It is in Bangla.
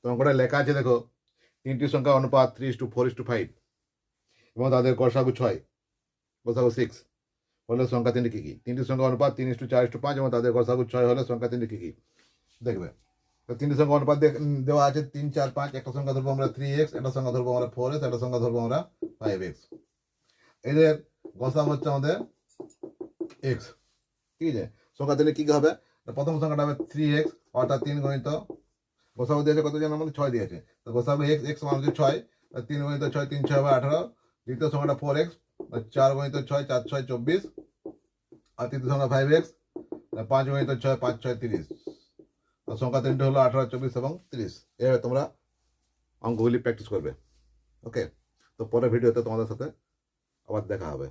তো অঙ্কটা লেখা আছে দেখো, তিনটি সংখ্যা অনুপাত 3:4:5 এবং তাদের গসাগু 6, গসাগু 6 হলে সংখ্যা তিনটি কী কী? তিনটি সংখ্যা অনুপাত 3:4:5 এবং তাদের গসাগু 6 হলে সংখ্যা তিনটি কী কী? দেখবে। তো তিনটি সংখ্যা অনুপাত দেওয়া আছে 3, 4, 5। একটা সংখ্যা ধরবো আমরা 3x, একটা সংখ্যা ধরবো আমরা 4x, একটা সংখ্যা ধরবো আমরা 5x। এদের গসাগু হচ্ছে আমাদের x, ঠিক আছে? সংখ্যা দিলে কী কী হবে? প্রথম সংখ্যাটা হবে 3x, অর্থাৎ 3 গণিত গোসাগু দিয়েছে কত জন আমাদের? 6 দিয়েছে। তো গোসাগু x মান হচ্ছে 6, 3 গণিত 6, 3 6 হবে 18। দ্বিতীয় সংখ্যাটা 4x, 4 গণিত 6, 4 6 24। আর তৃতীয় সংখ্যা 5x, 5 গণিত 6, 5 6 30। আর সংখ্যা তিনটে হলো 18, 24 এবং 30। এভাবে তোমরা অঙ্কগুলি প্র্যাকটিস করবে। ওকে, তো পরের ভিডিওতে তোমাদের সাথে আবার দেখা হবে।